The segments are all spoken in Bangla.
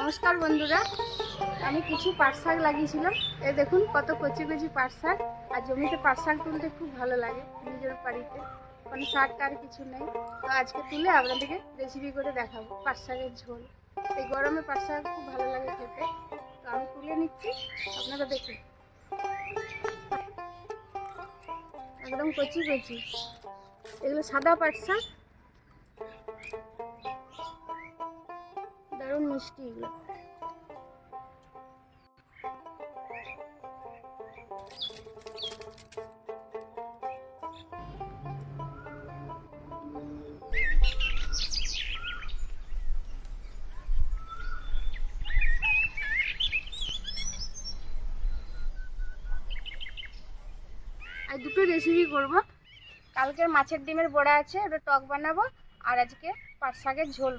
নমস্কার বন্ধুরা, আমি কিছু পাট শাক লাগিয়েছিলাম। এই দেখুন কত কচি কচি পাট শাক। আর জমিতে পাট শাক তুলতে খুব ভালো লাগে, নিজের বাড়িতে মানে শাক টার কিছু নেই। তো আজকে তুলে আপনাদেরকে রেসিপি করে দেখাবো পাট শাকের ঝোল। এই গরমে পাট শাক খুব ভালো লাগে খেতে। তো আমি তুলে নিচ্ছি, আপনারা দেখুন। একদম কচি কচি, এগুলো সাদা পাট শাক, দারুণ মিষ্টি এগুলো। আর দুটো রেসিপি করব। কালকের মাছের ডিমের বড়া আছে, ওটা টক বানাবো। আর আজকে পাট শাকের ঝোল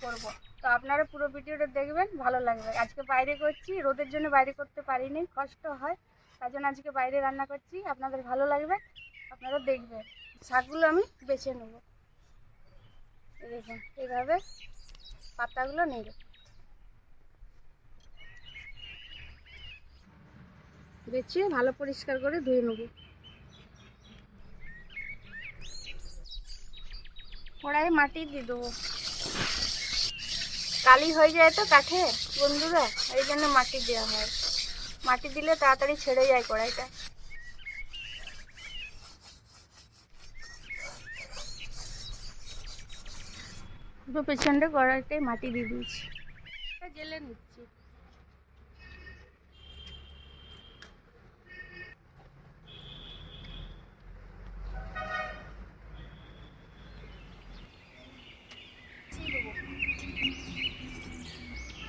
করব। তো আপনারা পুরো ভিডিওটা দেখবেন, ভালো লাগবে। আজকে বাইরে করছি, রোদের জন্য বাইরে করতে পারিনি, কষ্ট হয়, তার জন্য আজকে বাইরে রান্না করছি। আপনাদের ভালো লাগবে, আপনারা দেখবেন। শাকগুলো আমি বেছে নেব, দেখুন এইভাবে পাতাগুলো নেব, বেছে ভালো পরিষ্কার করে ধুয়ে নেব। কড়াইয়ে মাটি দিয়ে দেবো, কালি হয়ে যায় তো কাঠে বন্ধুরা, এই জন্য মাটি দেওয়া হয়। মাটি দিলে তাড়াতাড়ি ছেড়ে যায় কড়াইটা। দুটো পেছনটা কড়াইটাই মাটি দিয়ে দিয়েছি, জেলে নিচ্ছি।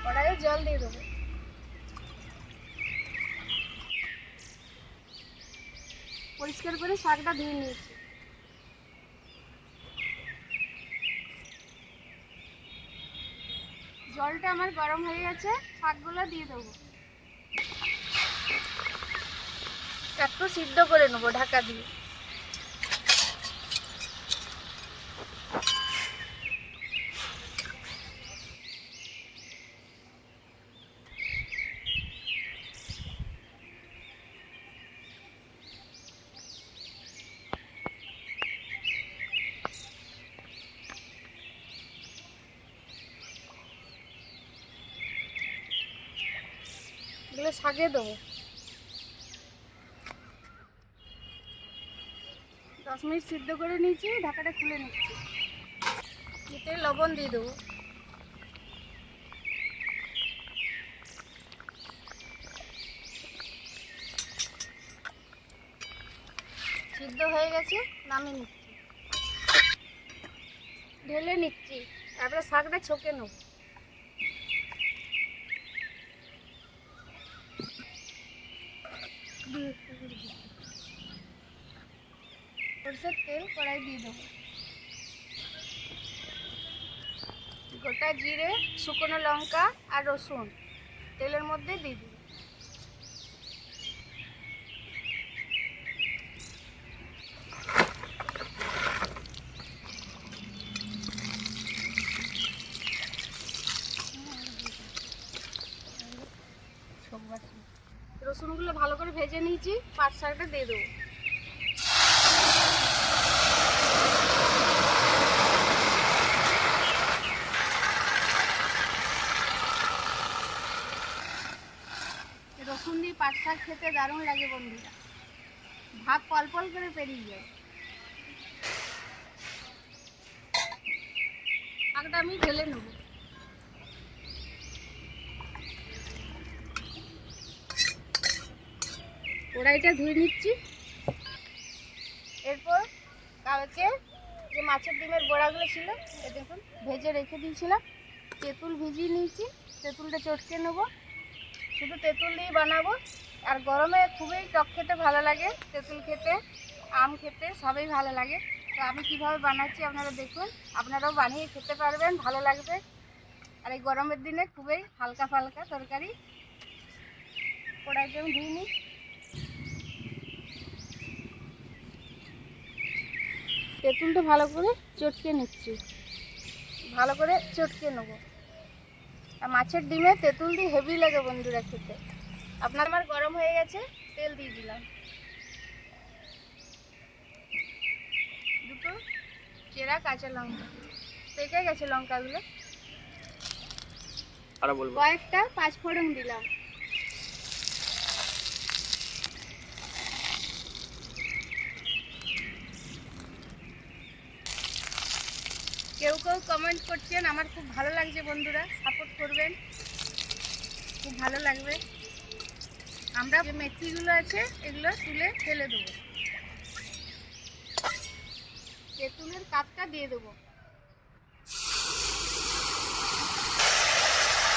কড়াইয়ে জল দিয়ে দেবো, পরিষ্কার করে শাকটা ধুয়ে নিয়েছি। জলটা আমার গরম হয়ে গেছে, শাকগুলো দিয়ে দেবো। একটু সিদ্ধ করে নেবো ঢাকা দিয়ে। এগুলো শাকে দেবো। 10 মিনিট সিদ্ধ করে নিয়েছি, ঢাকাটা খুলে নিচ্ছি। এতে লবণ দিয়ে দেবো। সিদ্ধ হয়ে গেছে, নামিয়ে নিচ্ছি, ঢেলে নিচ্ছি। তারপরে শাকটা ছকে নেব। সরষের তেল কড়াই দিয়ে দেবো, গোটা জিরে, শুকনো লঙ্কা আর রসুন তেলের মধ্যে দিয়ে দেবো। রসুনগুলো ভালো করে ভেজে নিয়েছি, পাট শাকটা দিয়ে দেবো। রসুন দিয়ে পাট শাক খেতে দারুণ লাগে বন্ধুরা, ভাত পল পল করে পেরিয়ে যায়। শাকটা আমি ঢেলে নেব। কড়াইটা ধুয়ে নিচ্ছি। এরপর কালকে যে মাছের ডিমের বড়াগুলো ছিল, এ দেখুন ভেজে রেখে দিয়েছিলাম, তেঁতুল ভিজিয়ে নিয়েছি। তেঁতুলটা চটকে নেবো, শুধু তেঁতুল দিয়ে বানাবো। আর গরমে খুবই টক খেতে ভালো লাগে, তেঁতুল খেতে, আম খেতে সবই ভালো লাগে। তো আমি কিভাবে বানাচ্ছি আপনারা দেখুন, আপনারাও বানিয়ে খেতে পারবেন, ভালো লাগবে। আর এই গরমের দিনে খুবই হালকা ফালকা তরকারি। কড়াইটা আমি ধুয়ে নিই। তেঁতুলটা ভালো করে চটকে নিচ্ছি, ভালো করে চটকে নেব। আর মাছের ডিমে তেঁতুল দিয়ে হেভি লাগে বন্ধুরা খেতে। আমার গরম হয়ে গেছে, তেল দিয়ে দিলাম। দুটো চেরা কাঁচা লঙ্কা, পেকে গেছে লঙ্কাগুলো। কয়েকটা পাঁচফোড়ন দিলাম। কেউ কেউ কমেন্ট করছেন, আমার খুব ভালো লাগছে বন্ধুরা, সাপোর্ট করবেন, খুব ভালো লাগবে। আমরা যে মেথিগুলো আছে এগুলো তুলে ফেলে দেবো, তেঁতুলের কাঠটা দিয়ে দেবো,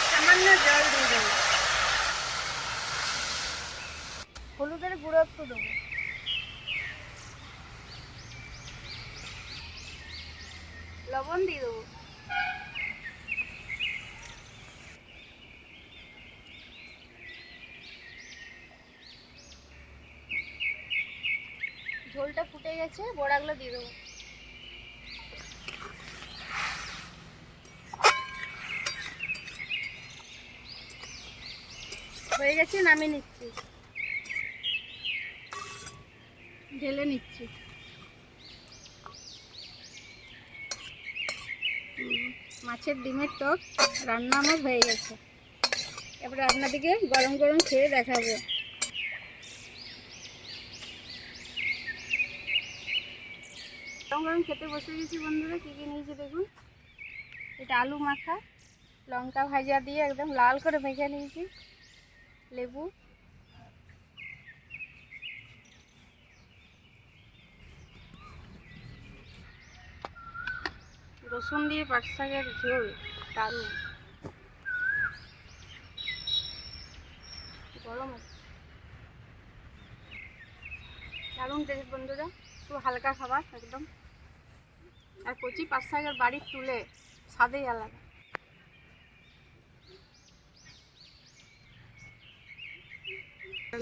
সামান্য জল দিয়ে দেবো, হলুদের গুঁড়ো একটু দেবো, লবণ দিয়ে দেবো, ঝোলটা ফুটে গেছে, বড়াগুলো দিয়ে দেবো। হয়ে গেছে, নামিয়ে নিচ্ছি, ঢেলে নিচ্ছি। মাছের ডিমের টক রান্না আমার হয়ে গেছে। এবারে আপনাদেরকে গরম গরম খেয়ে দেখাবো। গরম গরম খেতে বসে গেছি বন্ধুরা। কী কী নিয়েছি দেখুন। এটা আলু মাখা, লঙ্কা ভাজা দিয়ে একদম লাল করে মেখে নিয়েছি, লেবু, রসুন দিয়ে পাট শাকের ঝোল, দারুণ গরম আছে, দারুণ টেস্ট বন্ধুরা, খুব হালকা খাবার একদম। আর কচি পাট শাকের বাড়ির তুলে স্বাদেই আলাদা।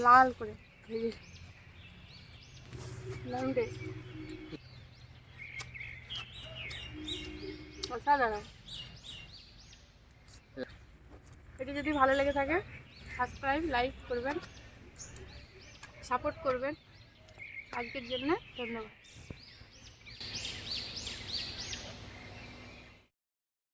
লাল করে ভেজে দারুণ টেস্ট, অসাধারণ। এটি যদি ভালো লেগে থাকে সাবস্ক্রাইব, লাইক করবেন, সাপোর্ট করবেন। আজকের জন্য ধন্যবাদ।